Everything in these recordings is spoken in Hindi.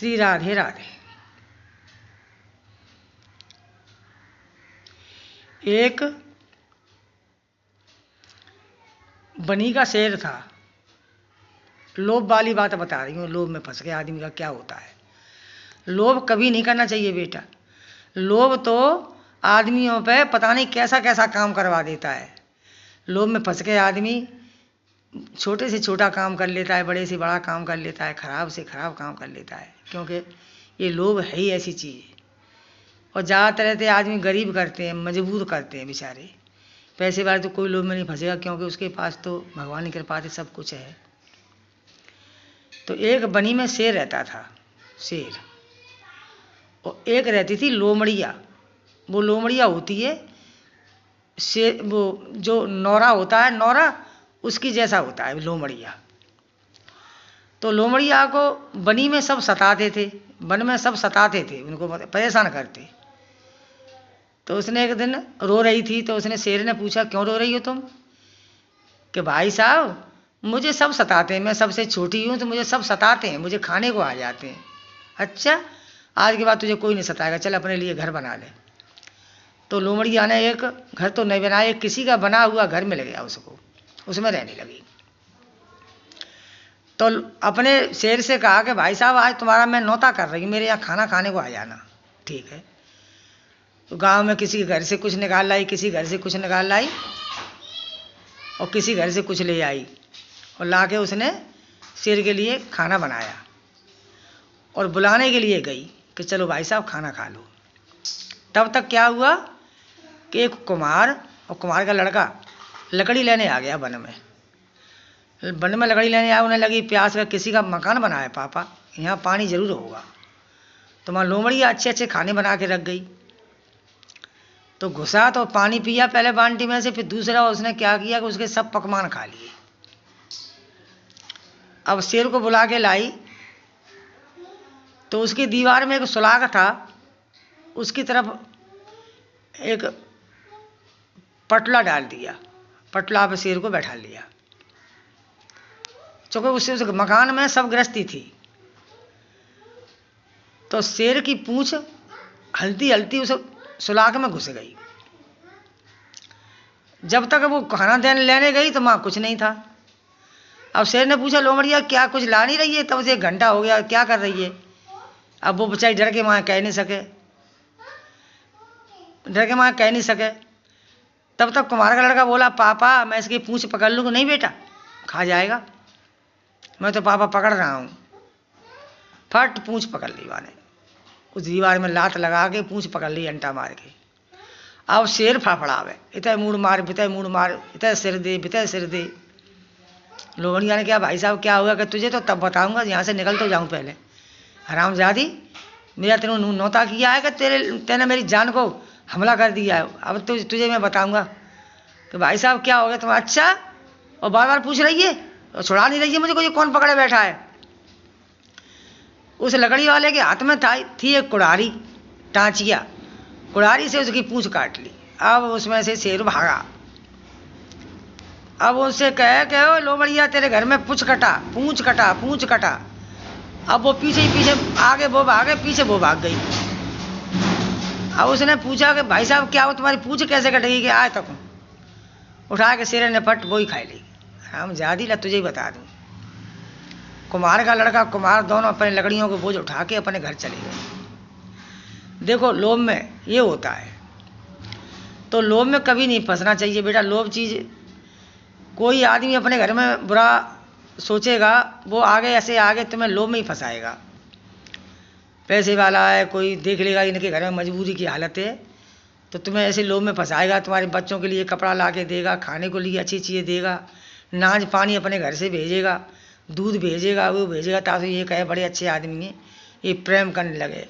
श्री राधे राधे। एक बनी का शेर था। लोभ वाली बात बता रही हूँ, लोभ में फंस गया आदमी का क्या होता है। लोभ कभी नहीं करना चाहिए बेटा। लोभ तो आदमियों पे पता नहीं कैसा कैसा काम करवा देता है। लोभ में फंस के आदमी छोटे से छोटा काम कर लेता है, बड़े से बड़ा काम कर लेता है, खराब से खराब काम कर लेता है, क्योंकि ये लोभ है ही ऐसी चीज़। और ज़्यादातर रहते आदमी गरीब करते हैं, मजबूर करते हैं बेचारे। पैसे वाले तो कोई लोभ में नहीं फंसेगा, क्योंकि उसके पास तो भगवान की कृपा से सब कुछ है। तो एक बनी में शेर रहता था, शेर, और एक रहती थी लोमड़िया। वो लोमड़िया होती है शेर, वो जो नौरा होता है, नौरा उसकी जैसा होता है लोमड़िया। तो लोमड़िया को बनी में सब सताते थे, वन में सब सताते थे, उनको परेशान करते। तो उसने एक दिन रो रही थी, तो उसने शेर ने पूछा, क्यों रो रही हो तुम? कि भाई साहब मुझे सब सताते हैं, मैं सबसे छोटी हूँ तो मुझे सब सताते हैं, मुझे खाने को आ जाते हैं। अच्छा, आज के बाद तुझे कोई नहीं सताएगा, चल अपने लिए घर बना ले। तो लोमड़िया ने एक घर तो नहीं बनाया, एक किसी का बना हुआ घर मिल गया उसको, उसमें रहने लगी। तो अपने शेर से कहा कि भाई साहब आज तुम्हारा मैं नौता कर रही हूँ, मेरे यहाँ खाना खाने को आ जाना। ठीक है। तो गांव में किसी के घर से कुछ निकाल लाई, किसी घर से कुछ निकाल लाई, और किसी घर से कुछ ले आई, और ला के उसने शेर के लिए खाना बनाया और बुलाने के लिए गई कि चलो भाई साहब खाना खा लो। तब तक क्या हुआ कि एक कुम्हार और कुम्हार का लड़का लकड़ी लेने आ गया वन में। वन में लकड़ी लेने आया, उन्हें लगी प्यास का, किसी का मकान बना है पापा, यहाँ पानी जरूर होगा। तो वहाँ लोमड़िया अच्छे अच्छे खाने बना के रख गई। तो घुसा तो पानी पिया पहले बाल्टी में से, फिर दूसरा उसने क्या किया कि उसके सब पकवान खा लिए। अब शेर को बुला के लाई तो उसकी दीवार में एक सुलाग था, उसकी तरफ एक पटला डाल दिया, पटला पे शेर को बैठा लिया। चूंकि उससे उस मकान में सब गृहस्थी थी, तो शेर की पूंछ हलती हलती उस सुलाग में घुस गई। जब तक वो खाना देने लेने गई तो वहाँ कुछ नहीं था। अब शेर ने पूछा, लोमड़िया क्या कुछ ला नहीं रही है? तब से 1 घंटा हो गया, क्या कर रही है? अब वो बेचारी डर के वहाँ कह नहीं सके, डर के वहाँ कह नहीं सके। तब तक कुम्हार का लड़का बोला, पापा मैं इसकी पूंछ पकड़ लूँ? नहीं बेटा, खा जाएगा, मैं तो पापा पकड़ रहा हूँ। फट पूंछ पकड़ ली माने, उस दीवार में लात लगा के पूंछ पकड़ ली अंटा मार के। अब शेर फाफड़ावे, इतने मूड मार, बितय मूड मार, इतने सिर दे, बितय सिर दे। लोमड़िया ने क्या, भाई साहब क्या हुआ? कि तुझे तो तब बताऊंगा, यहाँ से निकल तो जाऊँ पहले। हरामजादी, मेरा तेरे नौता किया है कि तेने मेरी जान को हमला कर दिया है। अब तुझे मैं बताऊंगा कि भाई साहब क्या हो गया तुम? अच्छा, और बार बार पूछ रही है और छुड़ा नहीं रही है मुझे, कोई कौन पकड़े बैठा है? उस लकड़ी वाले के हाथ में थी एक कुड़ारी, टाँचिया, कुड़ारी से उसकी पूंछ काट ली। अब उसमें से शेर भागा। अब उससे कहे लोमड़िया तेरे घर में पूंछ कटा, पूंछ कटा, पूंछ कटा। अब वो पीछे ही पीछे, आगे वो भागे, पीछे वो भाग गई। अब उसने पूछा कि भाई साहब क्या हो, तुम्हारी पूंछ कैसे कटेगी? कि आए तक उठा के शेर ने फट वो ही खाई ली। हम ज्यादा ला तुझे ही बता दूं, कुम्हार का लड़का कुम्हार दोनों अपने लकड़ियों को बोझ उठा के अपने घर चले गए। देखो लोभ में ये होता है, तो लोभ में कभी नहीं फंसना चाहिए बेटा। लोभ चीज़, कोई आदमी अपने घर में बुरा सोचेगा, वो आगे ऐसे आगे तुम्हें लोभ में ही फंसाएगा। पैसे वाला है, कोई देख लेगा इनके घर में मजबूरी की हालत है, तो तुम्हें ऐसे लोभ में फंसाएगा। तुम्हारे बच्चों के लिए कपड़ा ला के देगा, खाने को लिए अच्छी चीज़ें देगा, नाज पानी अपने घर से भेजेगा, दूध भेजेगा, वो भेजेगा, ताकि ये कहे बड़े अच्छे आदमी हैं, ये प्रेम करने लगे।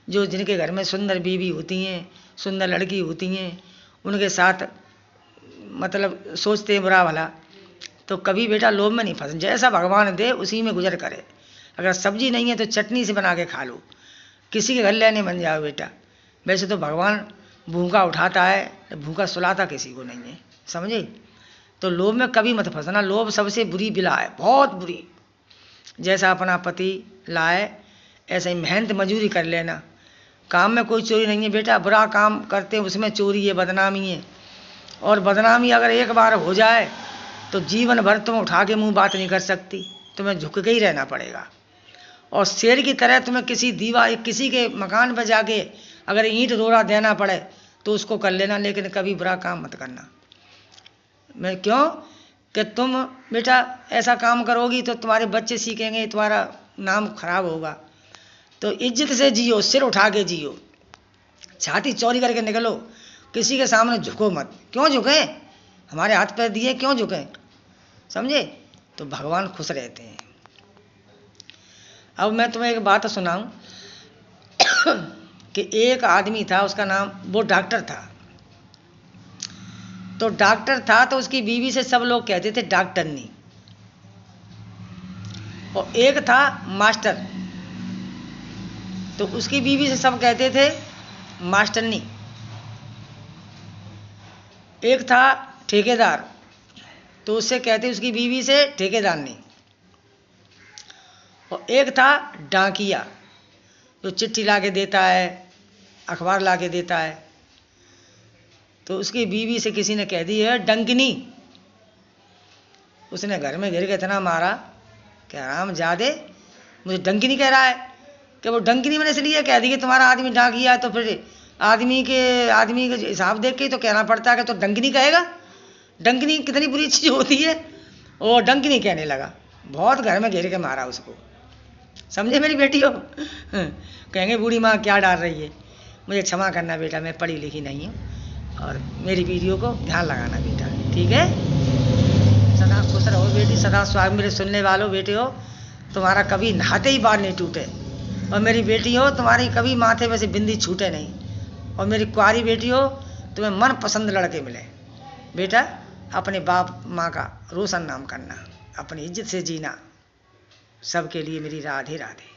जो जिनके घर में सुंदर बीवी होती हैं, सुंदर लड़की होती हैं, उनके साथ मतलब सोचते हैं बुरा भला। तो कभी बेटा लोभ में नहीं फंस, जैसा भगवान दे उसी में गुजर करे। अगर सब्जी नहीं है तो चटनी से बना के खा लो, किसी के घर लेने बन जाओ बेटा। वैसे तो भगवान भूखा उठाता है, भूखा सुलाता किसी को नहीं है, समझे? तो लोभ में कभी मत फंसना। लोभ सबसे बुरी बिला है, बहुत बुरी। जैसा अपना पति लाए ऐसे ही मेहनत मजूरी कर लेना। काम में कोई चोरी नहीं है बेटा, बुरा काम करते हैं उसमें चोरी है, बदनामी है। और बदनामी अगर एक बार हो जाए तो जीवन भर तुम उठा के मुंह बात नहीं कर सकती, तुम्हें झुक के ही रहना पड़ेगा। और शेर की तरह तुम्हें किसी दीवार, किसी के मकान पर जाके अगर ईंट रोड़ा देना पड़े तो उसको कर लेना, लेकिन कभी बुरा काम मत करना। मैं क्यों कि तुम बेटा ऐसा काम करोगी तो तुम्हारे बच्चे सीखेंगे, तुम्हारा नाम खराब होगा। तो इज्जत से जियो, सिर उठा के जियो, छाती चौड़ी करके निकलो, किसी के सामने झुको मत। क्यों झुके? हमारे हाथ पैर दिए, क्यों झुके? समझे? तो भगवान खुश रहते हैं। अब मैं तुम्हें एक बात सुनाऊं कि एक आदमी था, उसका नाम, वो डॉक्टर था। तो डॉक्टर था तो उसकी बीवी से सब लोग कहते थे डॉक्टरनी। और एक था मास्टर, तो उसकी बीवी से सब कहते थे मास्टरनी। एक था ठेकेदार, तो उससे कहते उसकी बीवी से ठेकेदारनी। और एक था डाकिया, जो चिट्ठी ला के देता है, अखबार ला के देता है, तो उसकी बीवी से किसी ने कह दी है डंकिनी। उसने घर में घिर के इतना मारा कि हरामजादे, मुझे डंकिनी कह रहा है। कि वो डंकिनी मैंने इसलिए कह दी कि तुम्हारा आदमी डाकिया है, तो फिर आदमी के हिसाब देख के तो कहना पड़ता है कि तो डंकिनी कहेगा। डंकिनी कितनी बुरी चीज़ होती है। वो डंकिनी कहने लगा, बहुत घर में घेर के मारा उसको। समझे मेरी बेटी हो? कहेंगे बूढ़ी माँ क्या डाल रही है। मुझे क्षमा करना बेटा, मैं पढ़ी लिखी नहीं हूँ, और मेरी वीडियो को ध्यान लगाना बेटा, ठीक है? सदा खुश रहो बेटी, सदा स्वाग मेरे सुनने वालों बेटे हो, तुम्हारा कभी नहाते ही बाल नहीं टूटे। और मेरी बेटी हो, तुम्हारी कभी माथे में से बिंदी छूटे नहीं। और मेरी कुंवारी बेटी हो, तुम्हें मन पसंद लड़के मिले। बेटा अपने बाप माँ का रोशन नाम करना, अपनी इज्जत से जीना। सबके लिए मेरी राधे राधे।